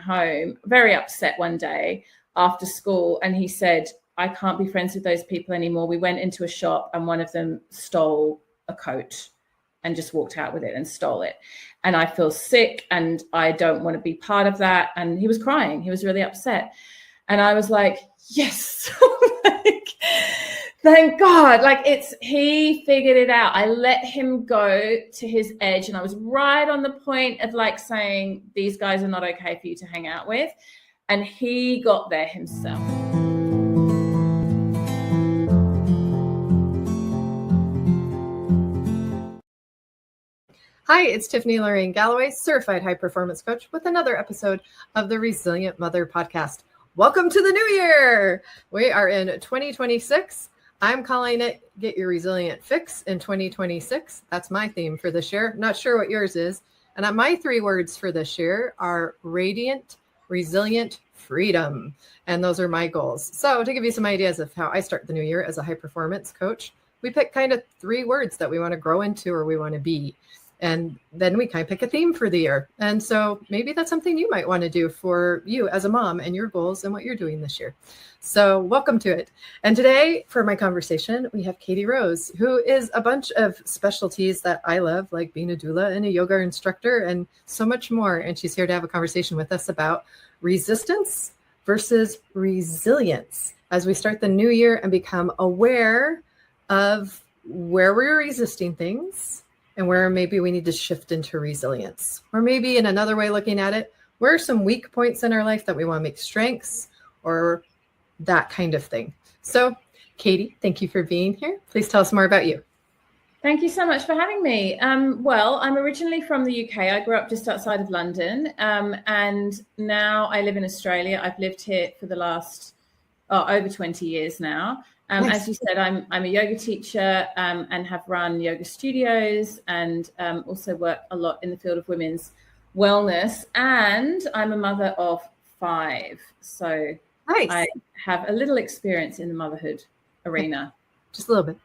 home very upset one day after school, and he said, I can't be friends with those people anymore. We went into a shop and one of them stole a coat and just walked out with it and stole it. And I feel sick and I don't want to be part of that. And he was crying. He was really upset. And I was like, yes, like, thank God. Like he figured it out. I let him go to his edge, and I was right on the point of like saying, these guys are not okay for you to hang out with. And he got there himself. Hi, it's Tiffany Lorraine Galloway, certified high performance coach with another episode of the Resilient Mother podcast. Welcome to the new year. We are in 2026. I'm calling it Get Your Resilient Fix in 2026. That's my theme for this year. Not sure what yours is. And my 3 words for this year are radiant, resilient, freedom. And those are my goals. So to give you some ideas of how I start the new year as a high performance coach, we pick kind of 3 words that we want to grow into or we want to be. And then we kind of pick a theme for the year. And so maybe that's something you might want to do for you as a mom and your goals and what you're doing this year. So welcome to it. And today for my conversation, we have Katie Rose, who is a bunch of specialties that I love, like being a doula and a yoga instructor and so much more. And she's here to have a conversation with us about resistance versus resilience as we start the new year and become aware of where we're resisting things and where maybe we need to shift into resilience. Or maybe in another way looking at it, where are some weak points in our life that we want to make strengths or that kind of thing. So Katie, thank you for being here. Please tell us more about you. Thank you so much for having me. Well, I'm originally from the UK. I grew up just outside of London, and now I live in Australia. I've lived here for the last over 20 years now. Nice. As you said, I'm a yoga teacher and have run yoga studios and also work a lot in the field of women's wellness. And I'm a mother of 5. So Nice. I have a little experience in the motherhood arena. Just a little bit.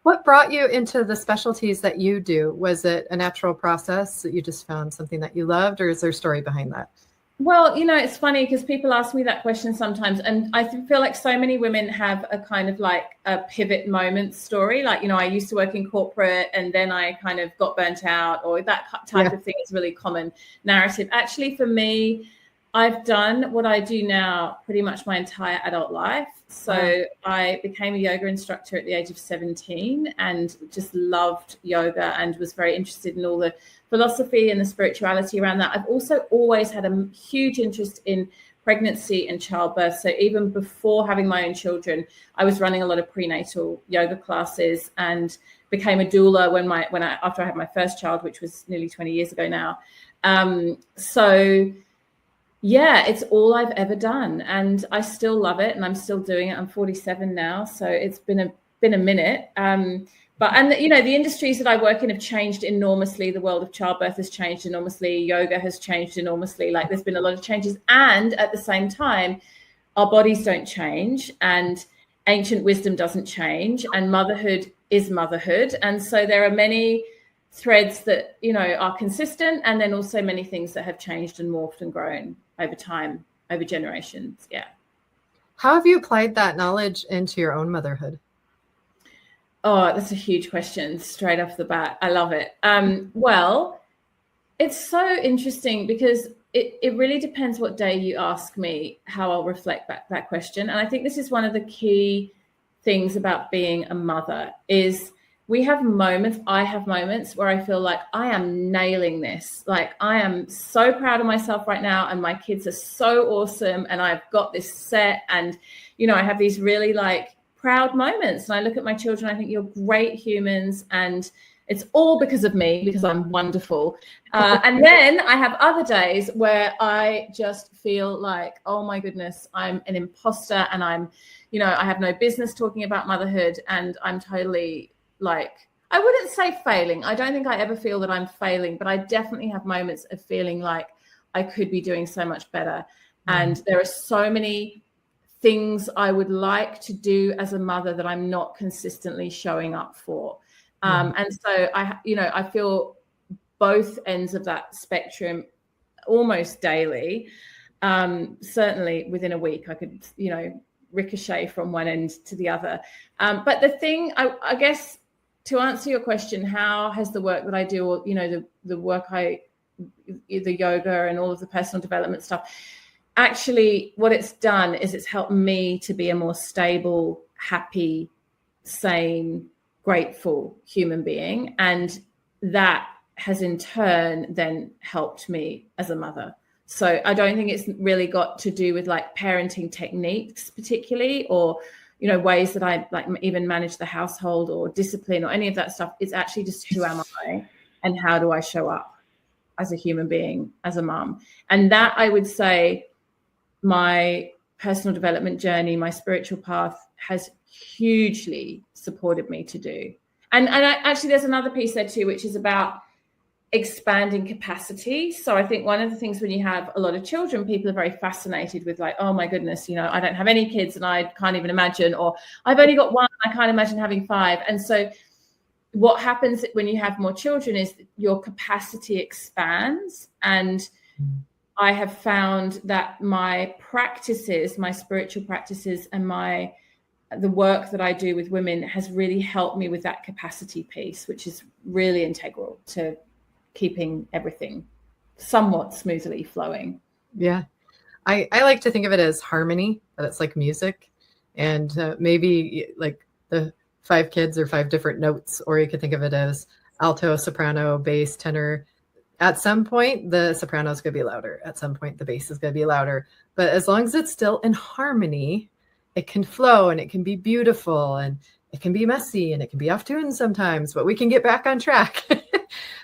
What brought you into the specialties that you do? Was it a natural process that you just found something that you loved, or is there a story behind that? Well, it's funny because people ask me that question sometimes, and I feel like so many women have a kind of like a pivot moment story. Like, I used to work in corporate and then I kind of got burnt out, or that type of thing is really common narrative. Actually, for me, I've done what I do now pretty much my entire adult life. So I became a yoga instructor at the age of 17 and just loved yoga and was very interested in all the philosophy and the spirituality around that. I've also always had a huge interest in pregnancy and childbirth. So even before having my own children, I was running a lot of prenatal yoga classes and became a doula after I had my first child, which was nearly 20 years ago now. Yeah, it's all I've ever done, and I still love it, and I'm still doing it. I'm 47 now, so it's been a minute. The industries that I work in have changed enormously. The world of childbirth has changed enormously. Yoga has changed enormously. Like, there's been a lot of changes, and at the same time, our bodies don't change, and ancient wisdom doesn't change, and motherhood is motherhood, and so there are many threads that are consistent, and then also many things that have changed and morphed and grown over time, over generations. Yeah. How have you applied that knowledge into your own motherhood? Oh, that's a huge question straight off the bat. I love it. Well, it's so interesting because it really depends what day you ask me how I'll reflect back that question. And I think this is one of the key things about being a mother is I have moments where I feel like I am nailing this. Like, I am so proud of myself right now, and my kids are so awesome, and I've got this set, and I have these really like proud moments, and I look at my children, I think, you're great humans, and it's all because of me, because I'm wonderful. And then I have other days where I just feel like, oh my goodness, I'm an imposter, and I have no business talking about motherhood, and I'm totally like, I wouldn't say failing. I don't think I ever feel that I'm failing, but I definitely have moments of feeling like I could be doing so much better. And there are so many things I would like to do as a mother that I'm not consistently showing up for. And so I feel both ends of that spectrum almost daily. Certainly within a week, I could, ricochet from one end to the other. But the thing, I guess, to answer your question, how has the work that I do, or, the work the yoga and all of the personal development stuff, actually what it's done is it's helped me to be a more stable, happy, sane, grateful human being. And that has in turn then helped me as a mother. So I don't think it's really got to do with like parenting techniques particularly, or, ways that I like even manage the household or discipline or any of that stuff. It's actually just who am I and how do I show up as a human being, as a mom. And that, I would say, my personal development journey, my spiritual path has hugely supported me to do. And actually there's another piece there too, which is about expanding capacity. So I think one of the things when you have a lot of children, people are very fascinated with like, oh my goodness, I don't have any kids and I can't even imagine, or I've only got one, I can't imagine having 5. And so what happens when you have more children is your capacity expands. And I have found that my practices, my spiritual practices, and the work that I do with women has really helped me with that capacity piece, which is really integral to keeping everything somewhat smoothly flowing. Yeah. I like to think of it as harmony, that it's like music, and maybe like the 5 kids or 5 different notes, or you could think of it as alto, soprano, bass, tenor. At some point, the soprano is going to be louder. At some point, the bass is going to be louder. But as long as it's still in harmony, it can flow and it can be beautiful and it can be messy and it can be off tune sometimes, but we can get back on track.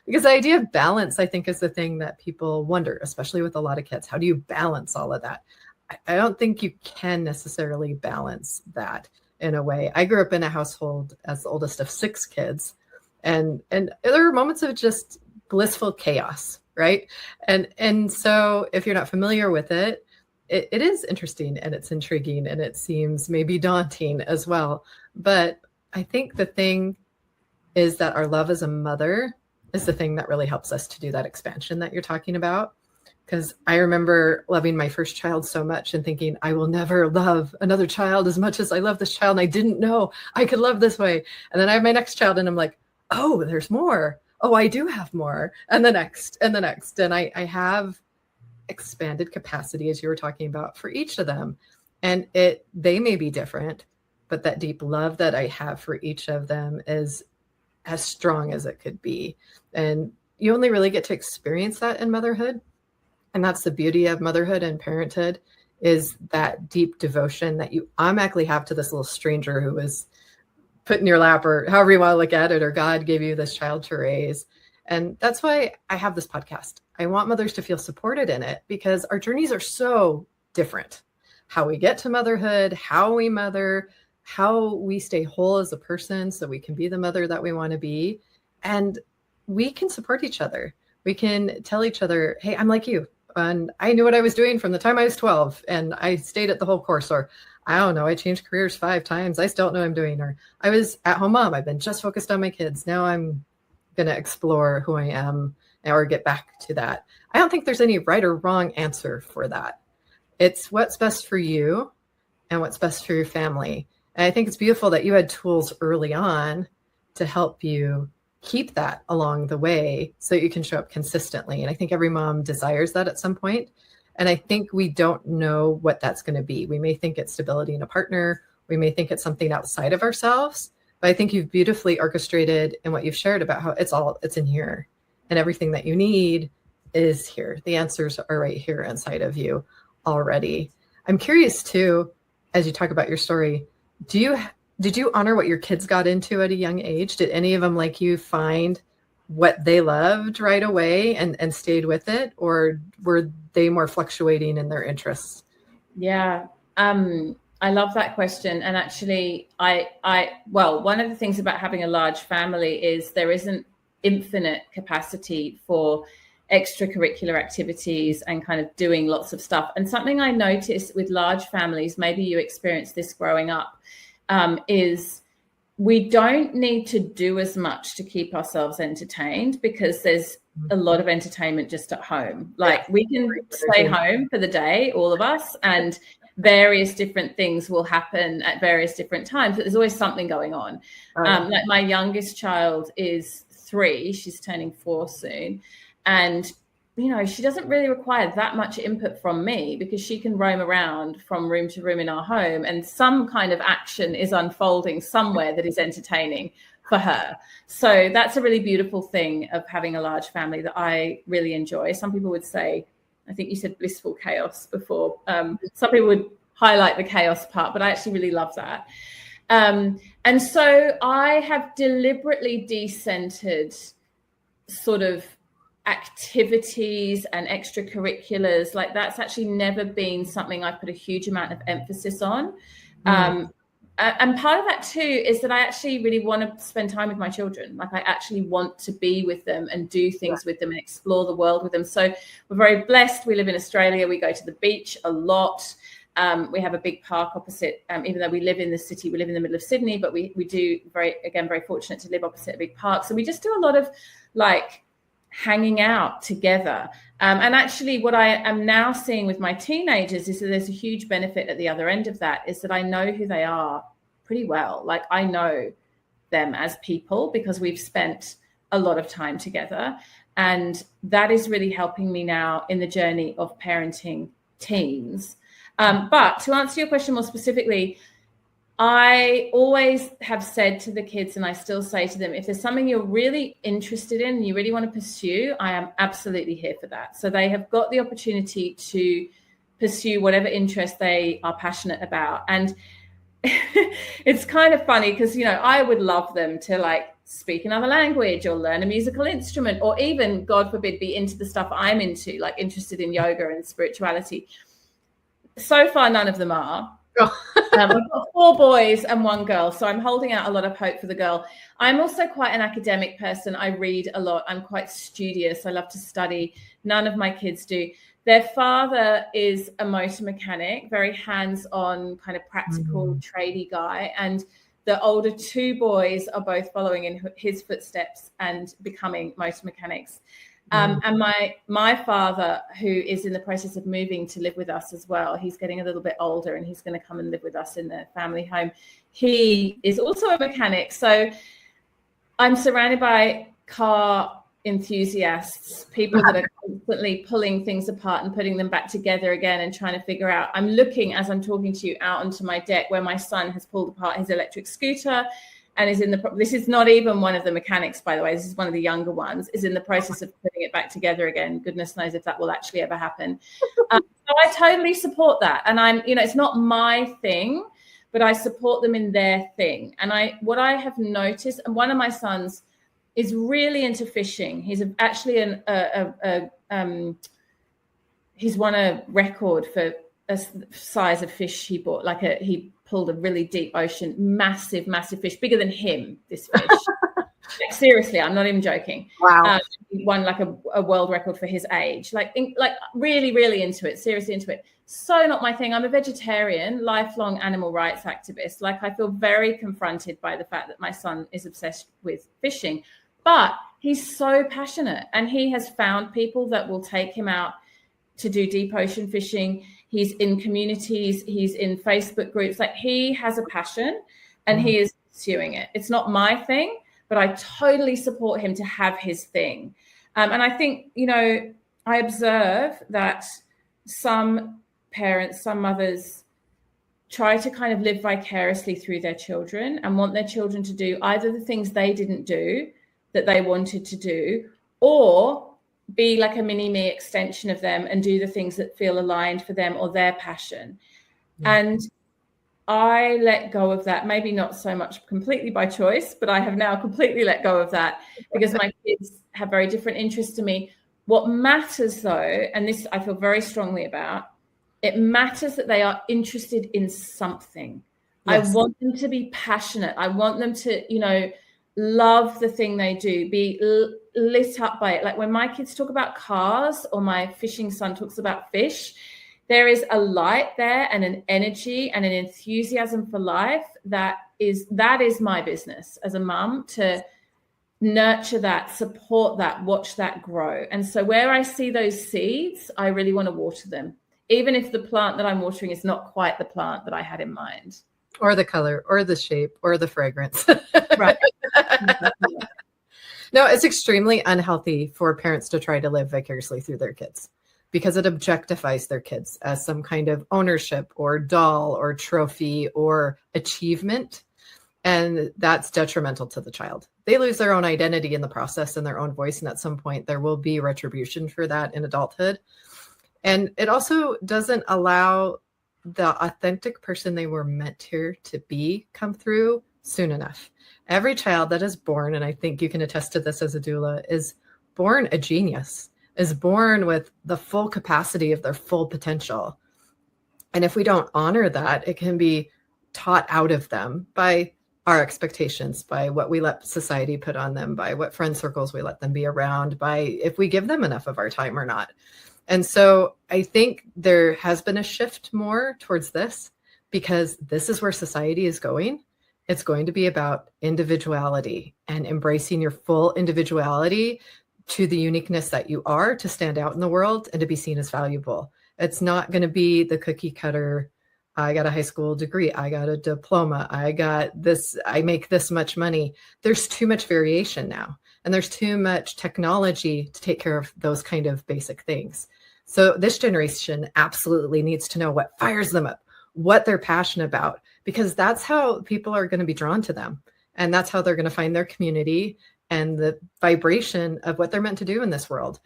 Because the idea of balance, I think, is the thing that people wonder, especially with a lot of kids. How do you balance all of that? I don't think you can necessarily balance that in a way. I grew up in a household as the oldest of 6 kids, and there were moments of just blissful chaos, right? And so if you're not familiar with it is interesting and it's intriguing and it seems maybe daunting as well. But I think the thing is that our love as a mother is the thing that really helps us to do that expansion that you're talking about. Because I remember loving my first child so much and thinking, I will never love another child as much as I love this child. And I didn't know I could love this way. And then I have my next child and I'm like, oh, there's more. Oh, I do have more. And the next and the next. And I have expanded capacity, as you were talking about, for each of them. And they may be different, but that deep love that I have for each of them is as strong as it could be. And you only really get to experience that in motherhood. And that's the beauty of motherhood and parenthood, is that deep devotion that you automatically have to this little stranger who was put in your lap, or however you want to look at it, or God gave you this child to raise. And that's why I have this podcast. I want mothers to feel supported in it, because our journeys are so different. How we get to motherhood, how we mother, how we stay whole as a person so we can be the mother that we want to be. And we can support each other. We can tell each other, hey, I'm like you. And I knew what I was doing from the time I was 12 and I stayed at the whole course. Or I don't know, I changed careers 5 times. I still don't know what I'm doing. Or I was at home mom. I've been just focused on my kids. Now I'm going to explore who I am or get back to that. I don't think there's any right or wrong answer for that. It's what's best for you and what's best for your family. And I think it's beautiful that you had tools early on to help you keep that along the way so you can show up consistently. And I think every mom desires that at some point. And I think we don't know what that's going to be. We may think it's stability in a partner. We may think it's something outside of ourselves. But I think you've beautifully orchestrated in what you've shared about how it's in here. And everything that you need is here. The answers are right here inside of you already. I'm curious too, as you talk about your story, did you honor what your kids got into at a young age? Did any of them, like you, find what they loved right away and stayed with it? Or were they more fluctuating in their interests? Yeah. I love that question. And actually, one of the things about having a large family is there isn't infinite capacity for extracurricular activities and kind of doing lots of stuff. And something I noticed with large families, maybe you experienced this growing up, is we don't need to do as much to keep ourselves entertained, because there's a lot of entertainment just at home. Like we can stay home for the day, all of us, and various different things will happen at various different times, but there's always something going on. Like my youngest child is 3, she's turning 4 soon. And, you know, she doesn't really require that much input from me because she can roam around from room to room in our home and some kind of action is unfolding somewhere that is entertaining for her. So that's a really beautiful thing of having a large family that I really enjoy. Some people would say, I think you said blissful chaos before. Some people would highlight the chaos part, but I actually really love that. And so I have deliberately decentered sort of activities and extracurriculars. Like that's actually never been something I've put a huge amount of emphasis on. And part of that too is that I actually really want to spend time with my children. Like I actually want to be with them and do things with them and explore the world with them. So we're very blessed. We live in Australia. We go to the beach a lot. We have a big park opposite, even though we live in the city, we live in the middle of Sydney, but we do very fortunate to live opposite a big park. So we just do a lot of like hanging out together. And actually what I am now seeing with my teenagers is that there's a huge benefit at the other end of that, is that I know who they are pretty well. Like I know them as people because we've spent a lot of time together. And that is really helping me now in the journey of parenting teens. But to answer your question more specifically, I always have said to the kids, and I still say to them, if there's something you're really interested in and you really want to pursue, I am absolutely here for that. So they have got the opportunity to pursue whatever interest they are passionate about. And it's kind of funny because, you know, I would love them to like speak another language or learn a musical instrument or even, God forbid, be into the stuff I'm into, like interested in yoga and spirituality. So far, none of them are. I've got 4 boys and 1 girl, so I'm holding out a lot of hope for the girl. I'm also quite an academic person. I read a lot. I'm quite studious. I love to study. None of my kids do. Their father is a motor mechanic, very hands-on, kind of practical, tradey guy. And the older 2 boys are both following in his footsteps and becoming motor mechanics. And my father, who is in the process of moving to live with us as well, he's getting a little bit older and he's going to come and live with us in the family home. He is also a mechanic. So I'm surrounded by car enthusiasts, people that are constantly pulling things apart and putting them back together again and trying to figure out. I'm looking, as I'm talking to you, out onto my deck where my son has pulled apart his electric scooter and is in this is not even one of the mechanics, by the way, this is one of the younger ones, is in the process of putting it back together again. Goodness knows if that will actually ever happen. So I totally support that. And I'm, you know, it's not my thing, but I support them in their thing. And what I have noticed, and one of my sons is really into fishing. He's actually he's won a record for a size of fish he bought. He pulled a really deep ocean, massive fish, bigger than him, this fish. Like, seriously, I'm not even joking. Wow. He won like a world record for his age, like really, really into it, seriously into it. So not my thing. I'm a vegetarian, lifelong animal rights activist. Like I feel very confronted by the fact that my son is obsessed with fishing, but he's so passionate and he has found people that will take him out to do deep ocean fishing. He's in communities, he's in Facebook groups. Like he has a passion and he is pursuing it. It's not my thing, but I totally support him to have his thing. And I think, you know, I observe that some parents, some mothers try to kind of live vicariously through their children and want their children to do either the things they didn't do that they wanted to do, or be like a mini me extension of them and do the things that feel aligned for them or their passion. And I let go of that, maybe not so much completely by choice, but I have now completely let go of that because my kids have very different interests to me. What matters though, and this I feel very strongly about, it matters that they are interested in something. Yes. I want them to be passionate. I want them to, you know, love the thing they do, be lit up by it. Like when my kids talk about cars or my fishing son talks about fish, there is a light there and an energy and an enthusiasm for life that is my business as a mum, to nurture that, support that, watch that grow. And so where I see those seeds, I really want to water them, even if the plant that I'm watering is not quite the plant that I had in mind. Or the color, or the shape, or the fragrance. Right. No, it's extremely unhealthy for parents to try to live vicariously through their kids, because it objectifies their kids as some kind of ownership or doll or trophy or achievement. And that's detrimental to the child. They lose their own identity in the process and their own voice. And at some point, there will be retribution for that in adulthood. And it also doesn't allow the authentic person they were meant here to be come through soon enough. Every child that is born, and I think you can attest to this as a doula, is born a genius, is born with the full capacity of their full potential. And if we don't honor that, it can be taught out of them by our expectations, by what we let society put on them, by what friend circles we let them be around, by if we give them enough of our time or not. And so I think there has been a shift more towards this, because this is where society is going. It's going to be about individuality and embracing your full individuality to the uniqueness that you are, to stand out in the world and to be seen as valuable. It's not going to be the cookie cutter. I got a high school degree. I got a diploma. I got this. I make this much money. There's too much variation now. And there's too much technology to take care of those kind of basic things. So this generation absolutely needs to know what fires them up, what they're passionate about, because that's how people are going to be drawn to them. And that's how they're going to find their community and the vibration of what they're meant to do in this world.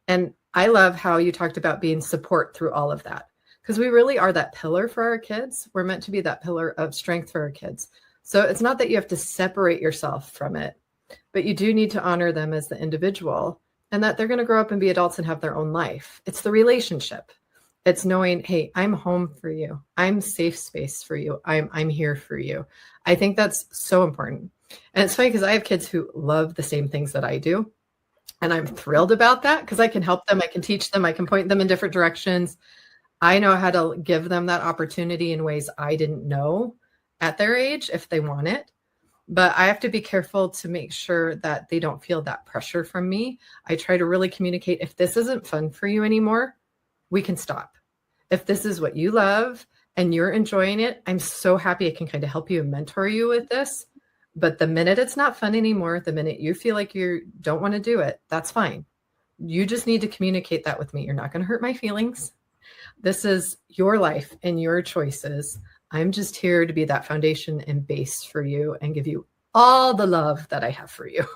And I love how you talked about being support through all of that, because we really are that pillar for our kids. We're meant to be that pillar of strength for our kids. So it's not that you have to separate yourself from it, but you do need to honor them as the individual, and that they're going to grow up and be adults and have their own life. It's the relationship. It's knowing, hey, I'm home for you. I'm safe space for you. I'm here for you. I think that's so important. And it's funny because I have kids who love the same things that I do. And I'm thrilled about that, because I can help them. I can teach them. I can point them in different directions. I know how to give them that opportunity in ways I didn't know at their age if they want it. But I have to be careful to make sure that they don't feel that pressure from me. I try to really communicate, if this isn't fun for you anymore, we can stop. If this is what you love and you're enjoying it, I'm so happy I can kind of help you and mentor you with this. But the minute it's not fun anymore, the minute you feel like you don't want to do it, that's fine. You just need to communicate that with me. You're not going to hurt my feelings. This is your life and your choices. I'm just here to be that foundation and base for you and give you all the love that I have for you.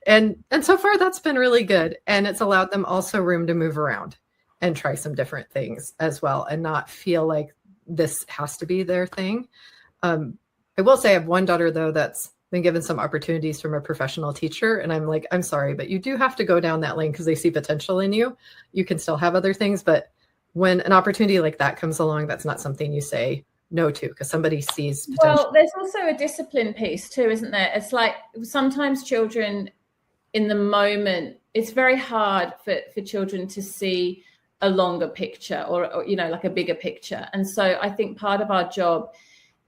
and so far that's been really good. And it's allowed them also room to move around and try some different things as well, and not feel like this has to be their thing. I will say I have one daughter, though, that's been given some opportunities from a professional teacher. And I'm like, I'm sorry, but you do have to go down that lane because they see potential in you. You can still have other things. But when an opportunity like that comes along, that's not something you say no to, because somebody sees potential. Well, there's also a discipline piece too, isn't there? It's like sometimes children in the moment, it's very hard for children to see a longer picture or, you know, like a bigger picture. And so I think part of our job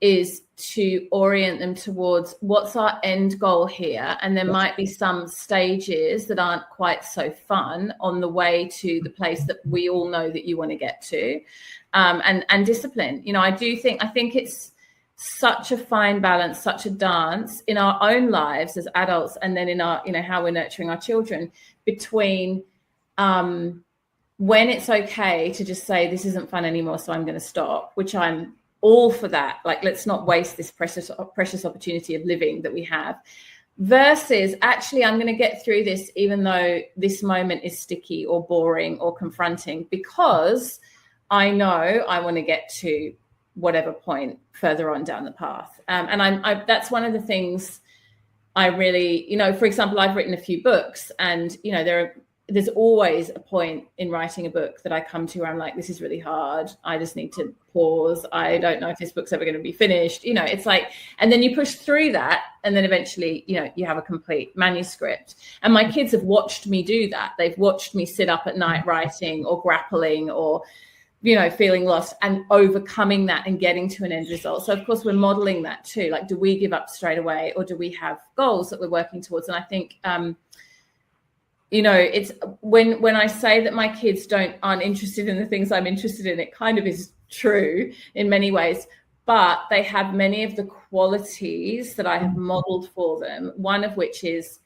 is to orient them towards what's our end goal here. And there might be some stages that aren't quite so fun on the way to the place that we all know that you want to get to. And discipline, you know, I think it's such a fine balance, such a dance in our own lives as adults, and then in our, you know, how we're nurturing our children, between when it's okay to just say, this isn't fun anymore, so I'm going to stop, which I'm all for that. Like, let's not waste this precious opportunity of living that we have, versus actually, I'm going to get through this, even though this moment is sticky or boring or confronting, because I know I want to get to whatever point further on down the path. And that's one of the things I really, you know, for example, I've written a few books, and, you know, there's always a point in writing a book that I come to where I'm like, this is really hard. I just need to pause. I don't know if this book's ever going to be finished. You know, it's like, and then you push through that, and then eventually, you know, you have a complete manuscript. And my kids have watched me do that. They've watched me sit up at night writing or grappling or feeling lost and overcoming that and getting to an end result. So of course we're modeling that too. Like, do we give up straight away, or do we have goals that we're working towards? And I think, it's when I say that my kids aren't interested in the things I'm interested in, it kind of is true in many ways, but they have many of the qualities that I have modeled for them. One of which is,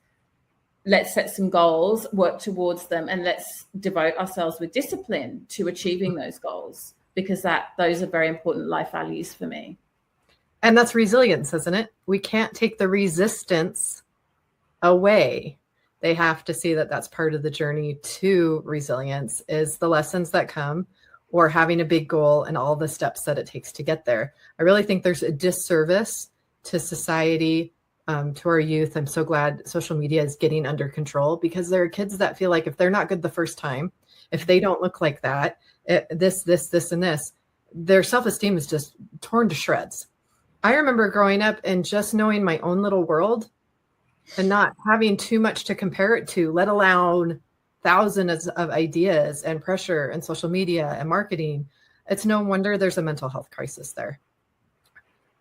let's set some goals, work towards them, and let's devote ourselves with discipline to achieving those goals, because those are very important life values for me. And that's resilience, isn't it? We can't take the resistance away. They have to see that that's part of the journey to resilience, is the lessons that come, or having a big goal and all the steps that it takes to get there. I really think there's a disservice to society, to our youth. I'm so glad social media is getting under control, because there are kids that feel like if they're not good the first time, if they don't look like that, this, and this, their self-esteem is just torn to shreds. I remember growing up and just knowing my own little world and not having too much to compare it to, let alone thousands of ideas and pressure and social media and marketing. It's no wonder there's a mental health crisis there.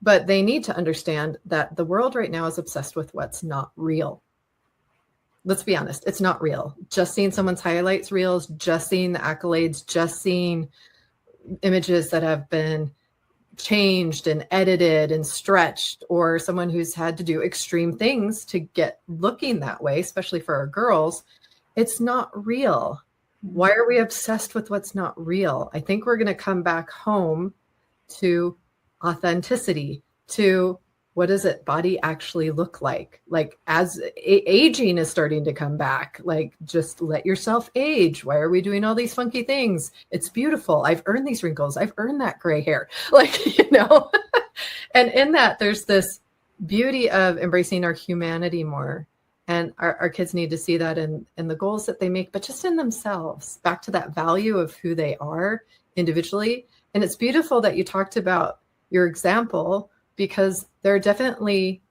But they need to understand that the world right now is obsessed with what's not real. Let's be honest, it's not real. Just seeing someone's highlights reels, just seeing the accolades, just seeing images that have been changed and edited and stretched, or someone who's had to do extreme things to get looking that way, especially for our girls, it's not real. Why are we obsessed with what's not real? I think we're going to come back home to authenticity, to what does it body actually look like as aging is starting to come back. Like, just let yourself age. Why are we doing all these funky things? It's beautiful. I've earned these wrinkles. I've earned that gray hair. And in that, there's this beauty of embracing our humanity more. And our kids need to see that in the goals that they make, but just in themselves, back to that value of who they are individually. And it's beautiful that you talked about your example, because there are definitely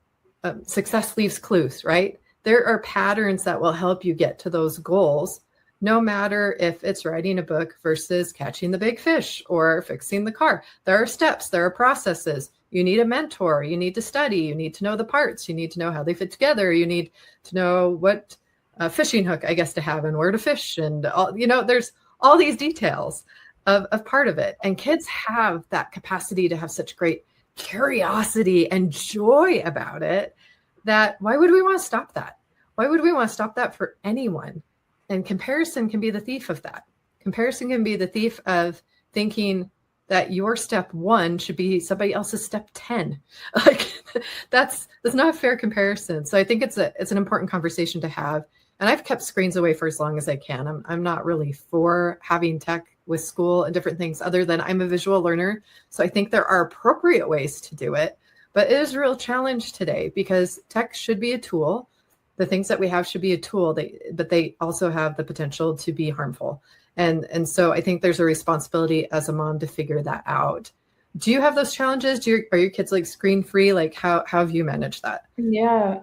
success leaves clues, right? There are patterns that will help you get to those goals, no matter if it's writing a book versus catching the big fish or fixing the car. There are steps, there are processes. You need a mentor, you need to study, you need to know the parts, you need to know how they fit together, you need to know what fishing hook, I guess, to have and where to fish. And all, there's all these details of part of it. And kids have that capacity to have such great curiosity and joy about it, that why would we want to stop that? Why would we want to stop that for anyone? And comparison can be the thief of that. Comparison can be the thief of thinking that your step 1 should be somebody else's step 10. Like, that's not a fair comparison. So I think it's an important conversation to have. And I've kept screens away for as long as I can. I'm not really for having tech with school and different things, other than I'm a visual learner. So I think there are appropriate ways to do it, but it is a real challenge today, because tech should be a tool. The things that we have should be a tool, but they also have the potential to be harmful. And so I think there's a responsibility as a mom to figure that out. Do you have those challenges? Are your kids like screen free? Like, how have you managed that? Yeah,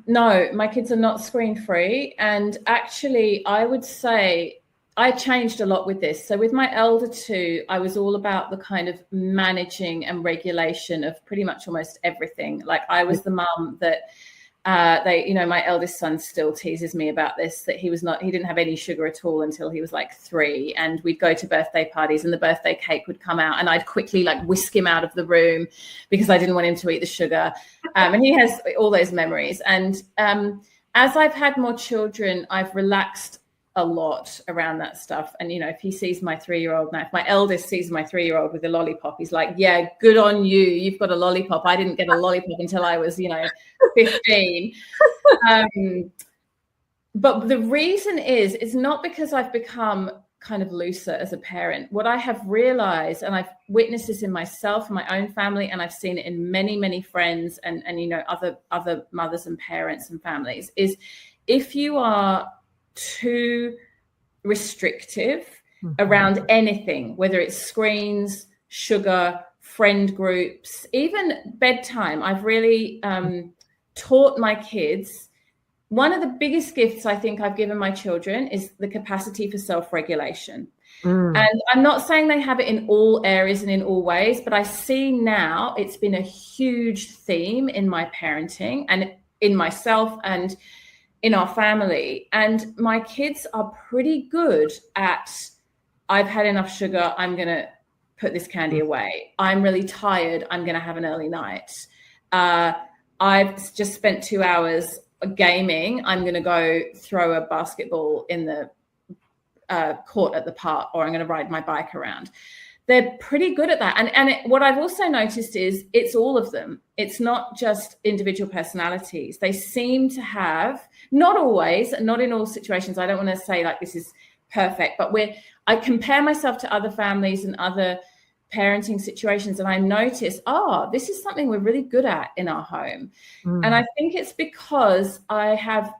no, my kids are not screen free. And actually, I would say I changed a lot with this. So with my elder two, I was all about the kind of managing and regulation of pretty much almost everything. Like, I was the mum that my eldest son still teases me about this, that he didn't have any sugar at all until he was like 3. And we'd go to birthday parties and the birthday cake would come out and I'd quickly like whisk him out of the room because I didn't want him to eat the sugar. And he has all those memories. And as I've had more children, I've relaxed a lot around that stuff. And, if he sees my 3-year-old now, if my eldest sees my 3-year-old with a lollipop, he's like, yeah, good on you. You've got a lollipop. I didn't get a lollipop until I was, 15. But the reason is, it's not because I've become kind of looser as a parent. What I have realized, and I've witnessed this in myself and my own family, and I've seen it in many, many friends and other mothers and parents and families, is if you are too restrictive around anything, whether it's screens, sugar, friend groups, even bedtime. I've really taught my kids, one of the biggest gifts I think I've given my children is the capacity for self-regulation. And I'm not saying they have it in all areas and in all ways, but I see now it's been a huge theme in my parenting and in myself and in our family. And my kids are pretty good at, I've had enough sugar, I'm going to put this candy away. I'm really tired, I'm going to have an early night. I've just spent 2 hours gaming, I'm going to go throw a basketball in the court at the park, or I'm going to ride my bike around. They're pretty good at that. And what I've also noticed is it's all of them. It's not just individual personalities. They seem to have, not always, not in all situations. I don't want to say like this is perfect, but I compare myself to other families and other parenting situations, and I notice, this is something we're really good at in our home. And I think it's because I have,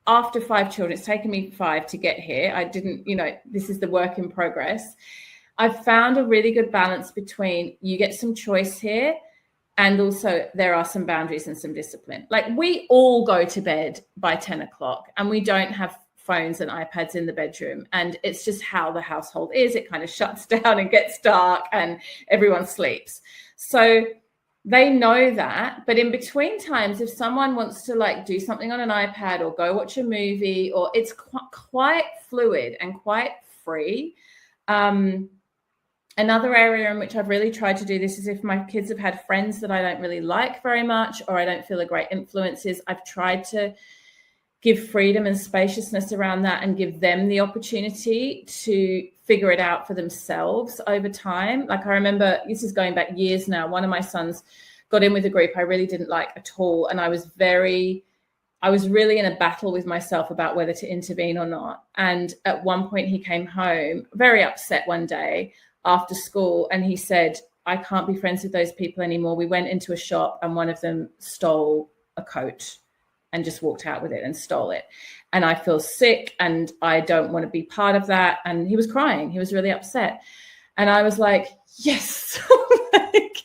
after 5 children, it's taken me 5 to get here. I didn't, this is the work in progress. I've found a really good balance between you get some choice here, and also there are some boundaries and some discipline. Like, we all go to bed by 10 o'clock and we don't have phones and iPads in the bedroom. And it's just how the household is. It kind of shuts down and gets dark and everyone sleeps. So they know that. But in between times, if someone wants to like do something on an iPad or go watch a movie, or it's quite fluid and quite free. Another area in which I've really tried to do this is if my kids have had friends that I don't really like very much, or I don't feel a great influence, is I've tried to give freedom and spaciousness around that and give them the opportunity to figure it out for themselves over time. Like, I remember, this is going back years now, one of my sons got in with a group I really didn't like at all. And I was really in a battle with myself about whether to intervene or not. And at one point he came home very upset one day after school, and he said, I can't be friends with those people anymore. We went into a shop and one of them stole a coat and just walked out with it and stole it. And I feel sick and I don't want to be part of that. And he was crying. He was really upset. And I was like, yes, like,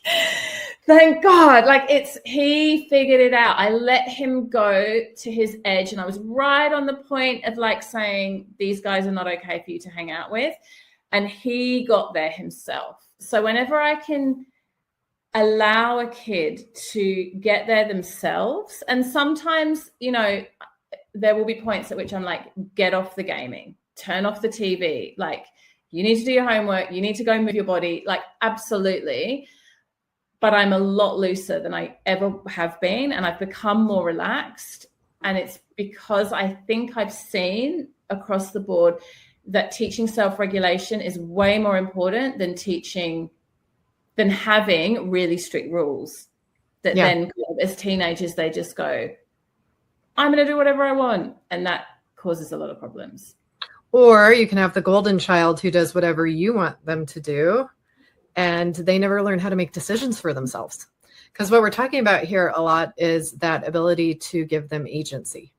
thank God. Like, he figured it out. I let him go to his edge, and I was right on the point of like saying, these guys are not okay for you to hang out with. And he got there himself. So whenever I can allow a kid to get there themselves, and sometimes, there will be points at which I'm like, get off the gaming, turn off the TV. Like, you need to do your homework. You need to go move your body. Like, absolutely. But I'm a lot looser than I ever have been. And I've become more relaxed. And it's because I think I've seen across the board that teaching self-regulation is way more important than having really strict rules that then as teenagers, they just go, I'm going to do whatever I want. And that causes a lot of problems. Or you can have the golden child who does whatever you want them to do, and they never learn how to make decisions for themselves. Because what we're talking about here a lot is that ability to give them agency,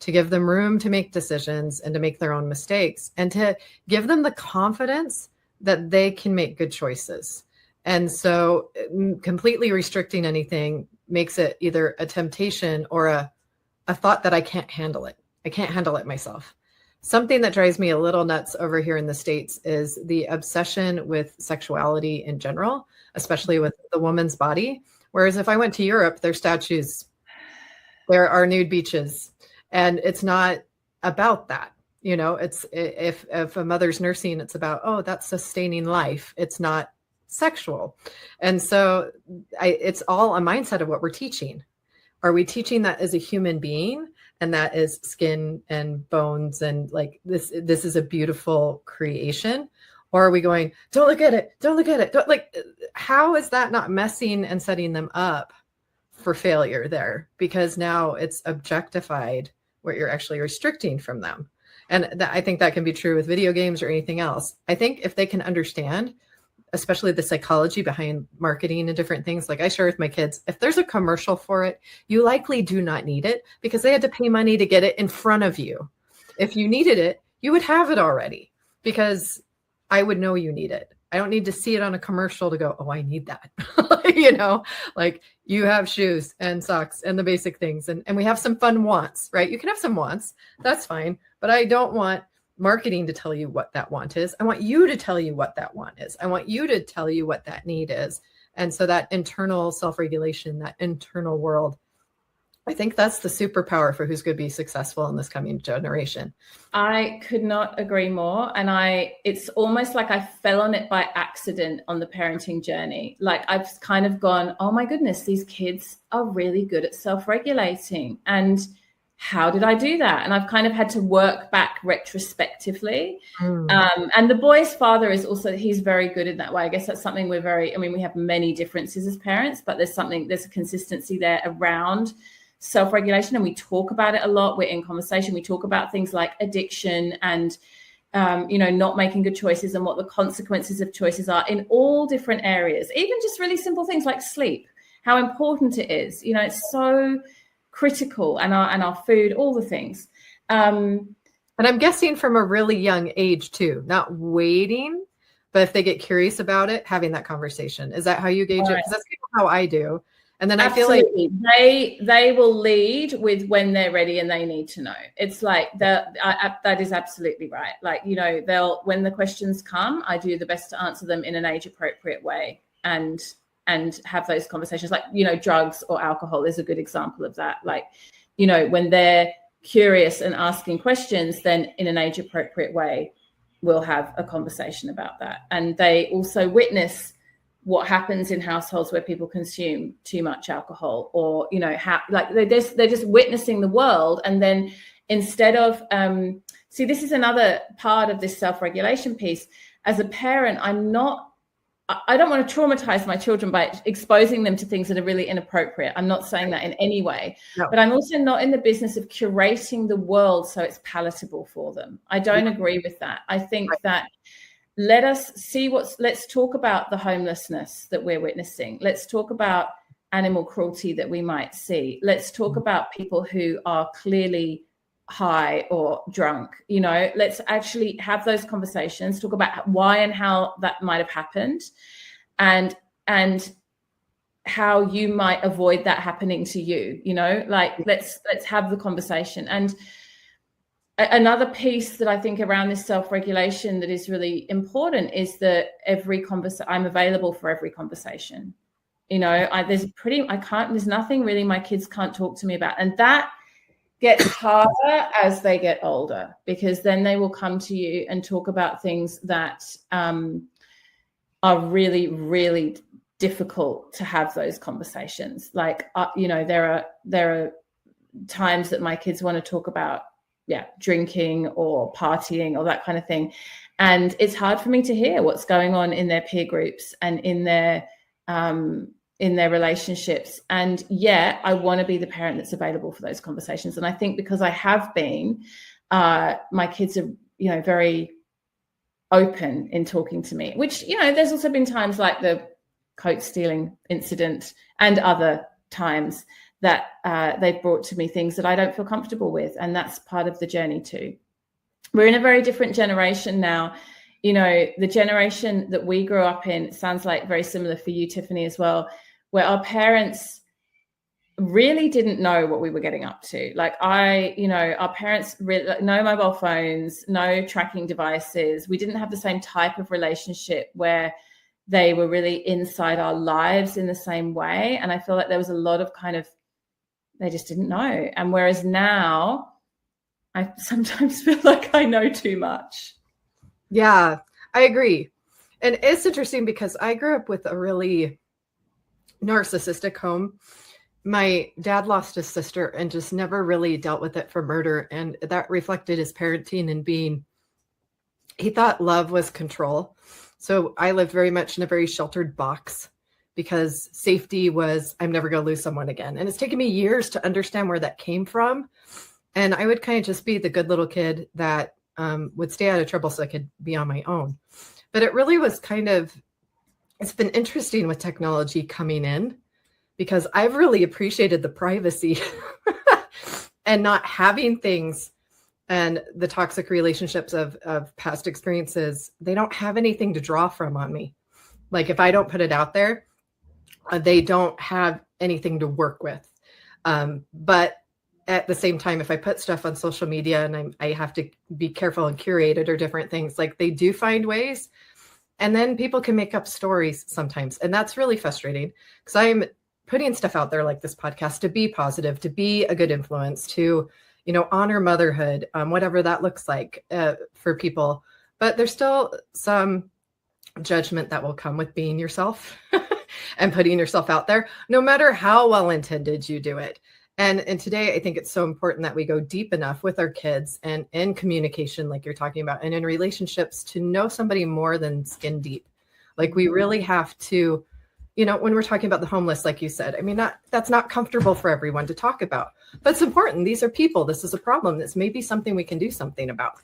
to give them room to make decisions and to make their own mistakes, and to give them the confidence that they can make good choices. And so completely restricting anything makes it either a temptation or a thought that I can't handle it. I can't handle it myself. Something that drives me a little nuts over here in the States is the obsession with sexuality in general, especially with the woman's body. Whereas if I went to Europe, there's statues, there are nude beaches, and it's not about that. It's if a mother's nursing, it's about, that's sustaining life. It's not sexual. And so it's all a mindset of what we're teaching. Are we teaching that as a human being, and that is skin and bones, and like this is a beautiful creation? Or are we going, don't look at it, don't look at it, how is that not messing and setting them up for failure there? Because now it's objectified what you're actually restricting from them. And I think that can be true with video games or anything else. I think if they can understand, especially the psychology behind marketing and different things, like I share with my kids, if there's a commercial for it, you likely do not need it, because they had to pay money to get it in front of you. If you needed it, you would have it already, because I would know you need it. I don't need to see it on a commercial to go, oh, I need that. Like, you have shoes and socks and the basic things. And we have some fun wants, right? You can have some wants. That's fine. But I don't want marketing to tell you what that want is. I want you to tell you what that want is. I want you to tell you what that need is. And so that internal self-regulation, that internal world, I think that's the superpower for who's going to be successful in this coming generation. I could not agree more. And it's almost like I fell on it by accident on the parenting journey. Like I've kind of gone, oh my goodness, these kids are really good at self-regulating. And how did I do that? And I've kind of had to work back retrospectively. And the boy's father is also, he's very good in that way. I guess that's something we have many differences as parents, but there's a consistency there around self-regulation, and we talk about it a lot. We're in conversation. We talk about things like addiction and not making good choices and what the consequences of choices are in all different areas, even just really simple things like sleep, how important it is. It's so critical, and our food, all the things. And I'm guessing from a really young age too, not waiting, but if they get curious about it, having that conversation. Is that how you gauge it? Because that's how I do. And then Absolutely. I feel like they will lead with when they're ready and they need to know. It's like that is absolutely right. Like, when the questions come, I do the best to answer them in an age appropriate way and have those conversations. Like, drugs or alcohol is a good example of that. Like, when they're curious and asking questions, then in an age appropriate way, we'll have a conversation about that. And they also witness what happens in households where people consume too much alcohol, or they're just witnessing the world. And then instead of this is another part of this self-regulation piece. As a parent, I don't want to traumatize my children by exposing them to things that are really inappropriate. I'm not saying that in any way, but I'm also not in the business of curating the world so it's palatable for them. I don't agree with that. I think that let's talk about the homelessness that we're witnessing. Let's talk about animal cruelty that we might see. Let's talk about people who are clearly high or drunk. Let's actually have those conversations, talk about why and how that might have happened, and how you might avoid that happening to you. Let's have the conversation. And another piece that I think around this self-regulation that is really important is that I'm available for every conversation. There's nothing really my kids can't talk to me about. And that gets harder as they get older, because then they will come to you and talk about things that are really, really difficult to have those conversations. Like, there are times that my kids want to talk about drinking or partying or that kind of thing. And it's hard for me to hear what's going on in their peer groups and in their relationships. And I want to be the parent that's available for those conversations. And I think because I have been, my kids are, very open in talking to me, which, there's also been times like the coat stealing incident and other times that they've brought to me things that I don't feel comfortable with. And that's part of the journey too. We're in a very different generation now. The generation that we grew up in sounds like very similar for you, Tiffany, as well, where our parents really didn't know what we were getting up to. Like our parents, no mobile phones, no tracking devices. We didn't have the same type of relationship where they were really inside our lives in the same way. And I feel like there was a lot of they just didn't know. And whereas now I sometimes feel like I know too much. Yeah, I agree. And it's interesting because I grew up with a really narcissistic home. My dad lost his sister and just never really dealt with it for murder. And that reflected his parenting and he thought love was control. So I lived very much in a very sheltered box, because safety was, I'm never going to lose someone again. And it's taken me years to understand where that came from. And I would kind of just be the good little kid that would stay out of trouble so I could be on my own. But it really was it's been interesting with technology coming in, because I've really appreciated the privacy and not having things, and the toxic relationships of past experiences. They don't have anything to draw from on me. Like if I don't put it out there, they don't have anything to work with. And at the same time, if I put stuff on social media and I have to be careful and curate it or different things, like they do find ways. And then people can make up stories sometimes. And that's really frustrating because I'm putting stuff out there like this podcast to be positive, to be a good influence, to, honor motherhood, whatever that looks like for people. But there's still some judgment that will come with being yourself and putting yourself out there, no matter how well-intended you do it. And today, I think it's so important that we go deep enough with our kids and in communication, like you're talking about, and in relationships to know somebody more than skin deep. Like we really have to, when we're talking about the homeless, like you said, I mean, that's not comfortable for everyone to talk about, but it's important. These are people. This is a problem. This may be something we can do something about.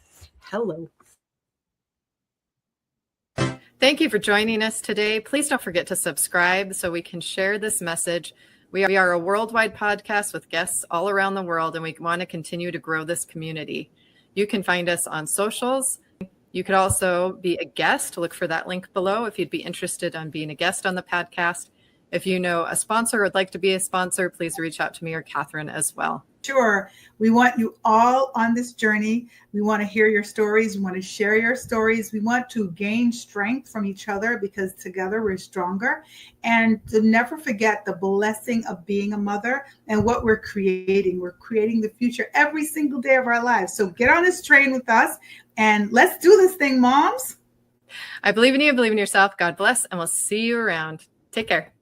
Hello. Thank you for joining us today. Please don't forget to subscribe so we can share this message. We are a worldwide podcast with guests all around the world, and we want to continue to grow this community. You can find us on socials. You could also be a guest. Look for that link below if you'd be interested in being a guest on the podcast. If you know a sponsor or would like to be a sponsor, please reach out to me or Catherine as well. Sure. We want you all on this journey. We want to hear your stories. We want to share your stories. We want to gain strength from each other because together we're stronger. And to never forget the blessing of being a mother and what we're creating. We're creating the future every single day of our lives. So get on this train with us and let's do this thing, moms. I believe in you. Believe in yourself. God bless. And we'll see you around. Take care.